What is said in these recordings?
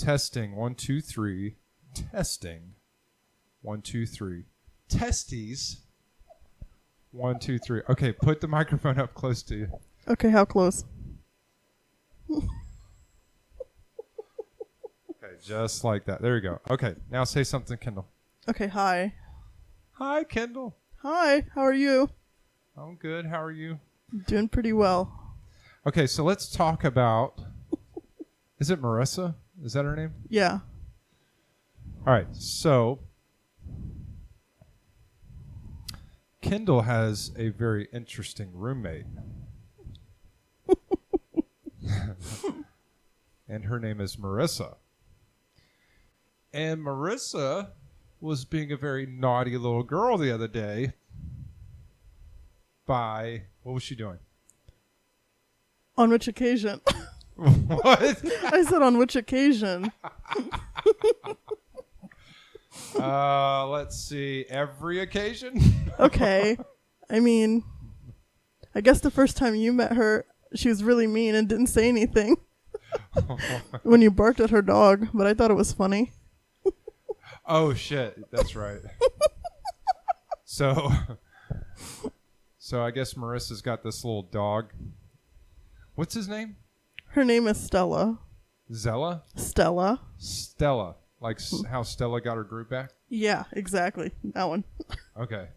Testing. 1, 2, 3. Testing. 1, 2, 3. Testes. 1, 2, 3. Okay, put the microphone up close to you. Okay, how close? Okay, just like that. There you go. Okay, now say something, Kendall. Okay, hi. Hi, Kendall. Hi, how are you? I'm good. How are you? Doing pretty well. Okay, so let's talk about... Is it Marissa? Is that her name? Yeah. All right, so... Kendall has a very interesting roommate. And her name is Marissa. And Marissa was being a very naughty little girl the other day by... What was she doing? On which occasion? What? I said on which occasion? Let's see. Every occasion? Okay. I mean, I guess the first time you met her, she was really mean and didn't say anything when you barked at her dog, but I thought it was funny. Oh, shit. That's right. So I guess Marissa's got this little dog. What's his name? Her name is Stella. Zella? Stella. Stella. Like how Stella got her groove back? Yeah, exactly. That one. Okay.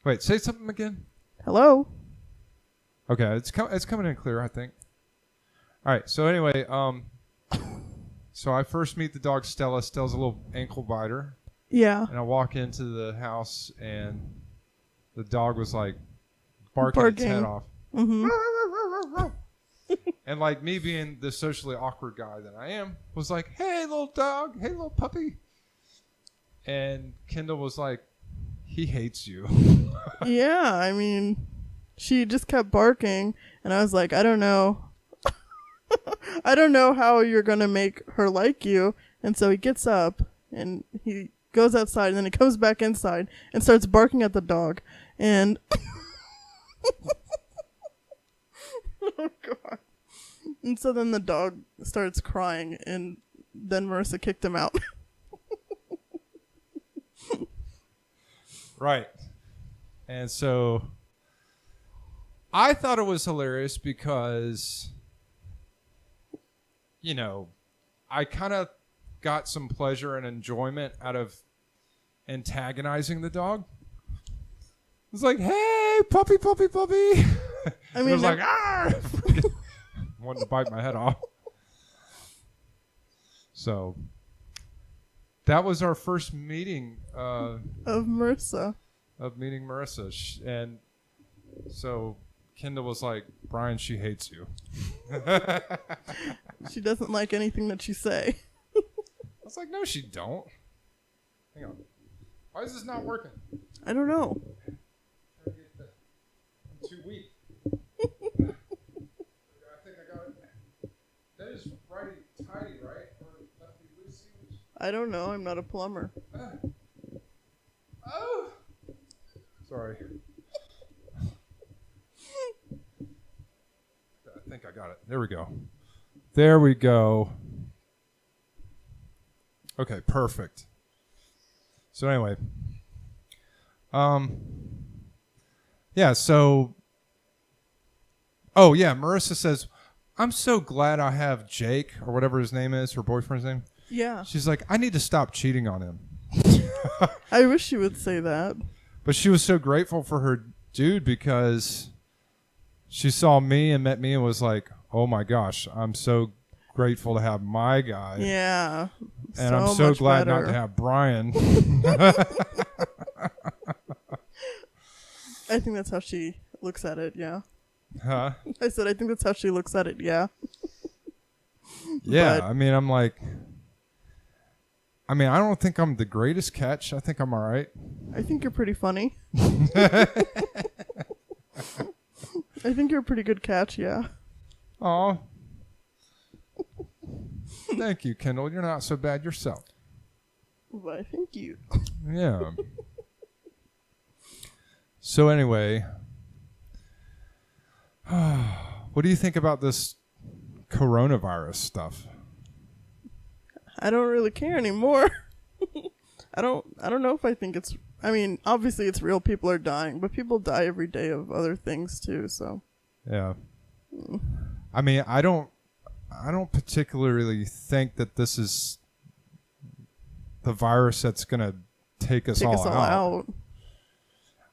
Wait, say something again. Hello? Okay, it's coming in clear, I think. All right, so anyway, so I first meet the dog Stella. Stella's a little ankle biter. Yeah. And I walk into the house, and the dog was like barking its head off. Mm-hmm. And like me being the socially awkward guy that I am, was like, hey, little dog. Hey, little puppy. And Kendall was like, he hates you. Yeah, I mean, she just kept barking, and I was like, I don't know. I don't know how you're going to make her like you. And so he gets up, and he goes outside, and then he comes back inside and starts barking at the dog. And... oh, God. And so then the dog starts crying, and then Marissa kicked him out. Right. And so I thought it was hilarious because, you know, I kind of got some pleasure and enjoyment out of antagonizing the dog. It was like, hey, puppy, puppy, puppy. I mean, it was like, ah! Wanted to bite my head off. So that was our first meeting of Marissa. Of meeting Marissa. And so Kendall was like, Brian, she hates you. She doesn't like anything that you say. I was like, no, she don't. Hang on. Why is this not working? I don't know. I'm too weak. That is righty-tighty, right? Or lefty-loosey? I don't know. I'm not a plumber. Oh! Sorry. I think I got it. There we go. There we go. Okay, perfect. So anyway. Yeah, so... Oh, yeah, Marissa says... I'm so glad I have Jake, or whatever his name is, her boyfriend's name. Yeah. She's like, I need to stop cheating on him. I wish she would say that. But she was so grateful for her dude because she saw me and met me and was like, oh my gosh, I'm so grateful to have my guy. Yeah. And I'm so glad not to have Brian. I think that's how she looks at it, yeah. Huh? I said, I think that's how she looks at it, yeah. Yeah, I mean, I'm like... I mean, I don't think I'm the greatest catch. I think I'm all right. I think you're pretty funny. I think you're a pretty good catch, yeah. Aw. Thank you, Kendall. You're not so bad yourself. Why, thank you. Yeah. So anyway... what do you think about this coronavirus stuff? I don't really care anymore. I don't know if I think it's, I mean, obviously it's real, people are dying, but people die every day of other things too, so. Yeah. I mean, I don't particularly think that this is the virus that's going to take us all out.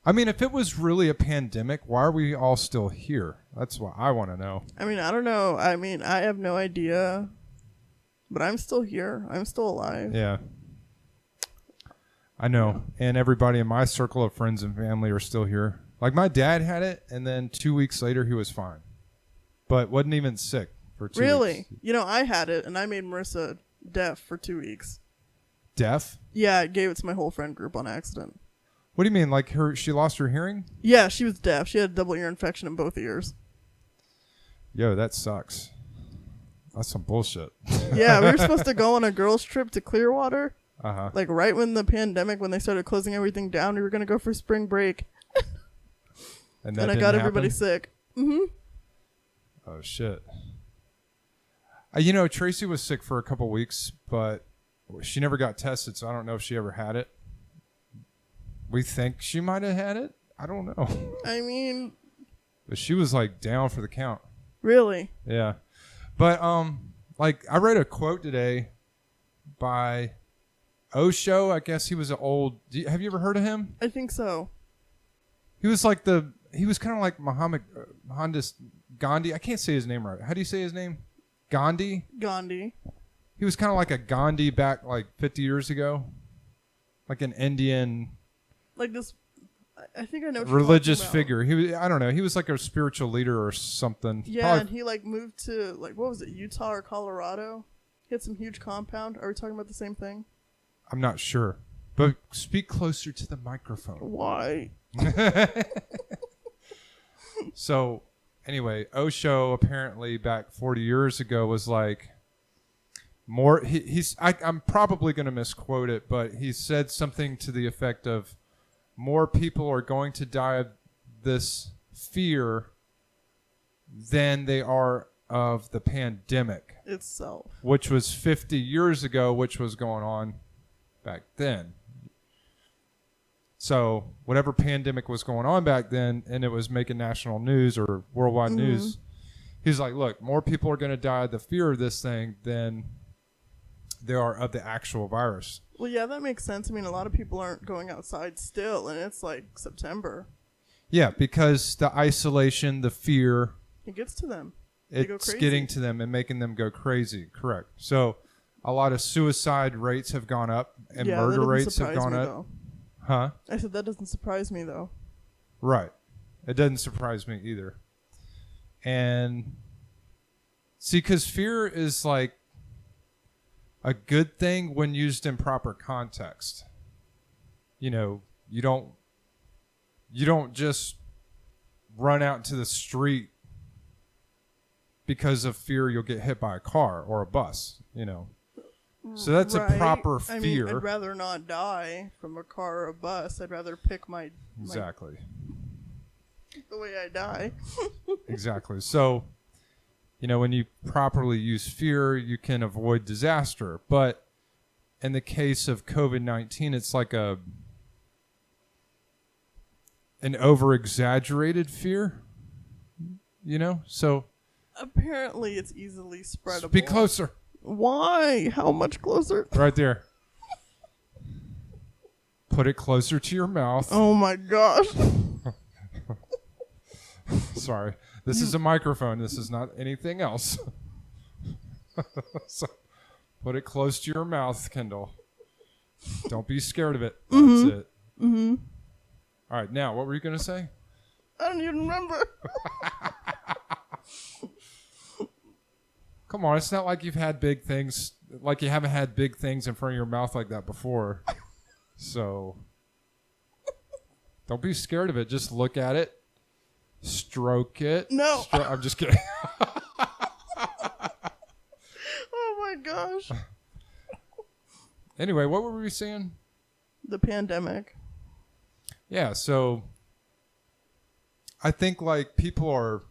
I mean, if it was really a pandemic, why are we all still here? That's what I want to know. I mean, I don't know. I mean, I have no idea, but I'm still here. I'm still alive. Yeah. I know. And everybody in my circle of friends and family are still here. Like my dad had it, and then 2 weeks later he was fine. But wasn't even sick for 2 weeks. Really? You know, I had it, and I made Marissa deaf for 2 weeks. Deaf? Yeah, I gave it to my whole friend group on accident. What do you mean? Like she lost her hearing? Yeah, she was deaf. She had a double ear infection in both ears. Yo, that sucks. That's some bullshit. Yeah, we were supposed to go on a girls' trip to Clearwater. Uh-huh. Like right when the pandemic, when they started closing everything down, we were going to go for spring break. And I got everybody sick. Mm-hmm. Oh, shit. You know, Tracy was sick for a couple weeks, but she never got tested, so I don't know if she ever had it. We think she might have had it. I don't know. I mean... But she was, like, down for the count. Really? Yeah. But, like, I read a quote today by Osho. I guess he was an old... have you ever heard of him? I think so. He was like he was kind of like Mohandas Gandhi. I can't say his name right. How do you say his name? Gandhi? Gandhi. He was kind of like a Gandhi back like 50 years ago. Like an Indian... Like this... I think I know what religious figure. He was, I don't know. He was like a spiritual leader or something. Yeah, Probably, and he like moved to like what was it, Utah or Colorado? He had some huge compound. Are we talking about the same thing? I'm not sure. But speak closer to the microphone. Why? So, anyway, Osho apparently back 40 years ago was like more I'm probably going to misquote it, but he said something to the effect of more people are going to die of this fear than they are of the pandemic itself, which was 50 years ago, which was going on back then. So whatever pandemic was going on back then, and it was making national news or worldwide news, he's like, look, more people are going to die of the fear of this thing than there are of the actual virus. Well, yeah, that makes sense. I mean, a lot of people aren't going outside still, and it's like September. Yeah, because the isolation, the fear, it gets to them. It's getting to them and making them go crazy. Correct. So a lot of suicide rates have gone up and murder rates have gone up. Though. Huh? I said that doesn't surprise me, though. Right. It doesn't surprise me either. And see, because fear is like a good thing when used in proper context. You know, you don't just run out into the street because of fear you'll get hit by a car or a bus, you know. So that's a proper fear. I mean, I'd rather not die from a car or a bus. I'd rather pick my exactly the way I die. Exactly. So, you know, when you properly use fear, you can avoid disaster. But in the case of COVID-19, it's like an over-exaggerated fear, you know? So apparently it's easily spreadable. Speak closer. Why? How much closer? Right there. Put it closer to your mouth. Oh my gosh. Sorry. This is a microphone. This is not anything else. So put it close to your mouth, Kendall. Don't be scared of it. That's it. Mm-hmm. All right. Now, what were you going to say? I don't even remember. Come on. It's not like you've had big things, like you haven't had big things in front of your mouth like that before. So don't be scared of it. Just look at it. Stroke it. No. I'm just kidding. Oh my gosh. Anyway, what were we saying? The pandemic. Yeah, so I think like people are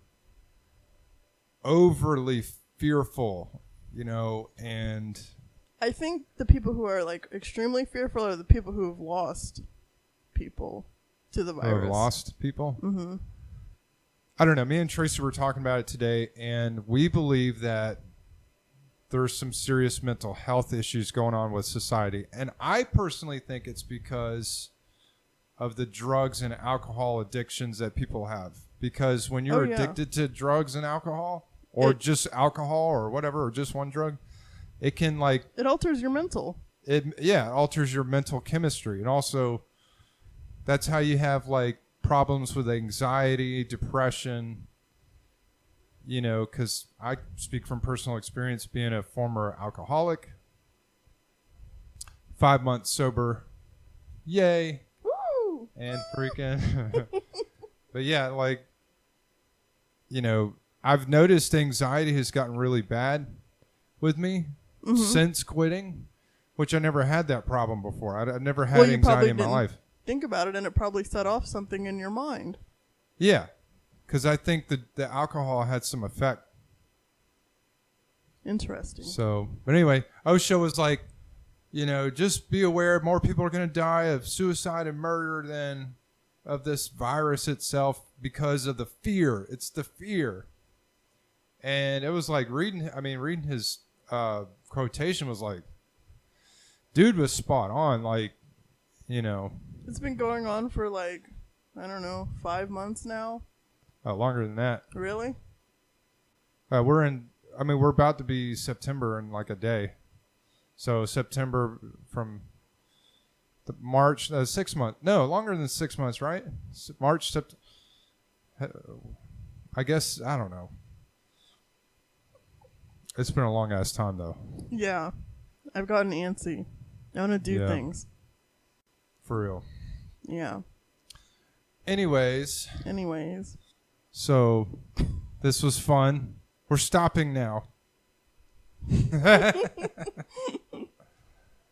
overly fearful, you know, and I think the people who are like extremely fearful are the people who have lost people to the virus. Who have lost people? Mm-hmm. I don't know. Me and Tracy were talking about it today, and we believe that there's some serious mental health issues going on with society. And I personally think it's because of the drugs and alcohol addictions that people have. Because when you're addicted to drugs and alcohol, or just alcohol or whatever, or just one drug, it can like... It alters your mental. It alters your mental chemistry. And also, that's how you have like problems with anxiety, depression, you know, because I speak from personal experience being a former alcoholic. 5 months sober. Yay. Woo! And freaking... But yeah, like, you know, I've noticed anxiety has gotten really bad with me since quitting, which I never had that problem before. I've never had anxiety in my life. Think about it, and it probably set off something in your mind. Yeah, because I think the alcohol had some effect. Interesting. So, but anyway, Osho was like, you know, just be aware more people are going to die of suicide and murder than of this virus itself because of the fear. It's the fear. And it was like reading his quotation was like, dude was spot on. Like, you know. It's been going on for like, I don't know, 5 months now. Longer than that. Really? We're about to be September in like a day. So September from the March, 6 months. No, longer than 6 months, right? March, September. I guess, I don't know. It's been a long ass time though. Yeah. I've gotten antsy. I want to do things. For real. Yeah. Anyways. So, this was fun. We're stopping now.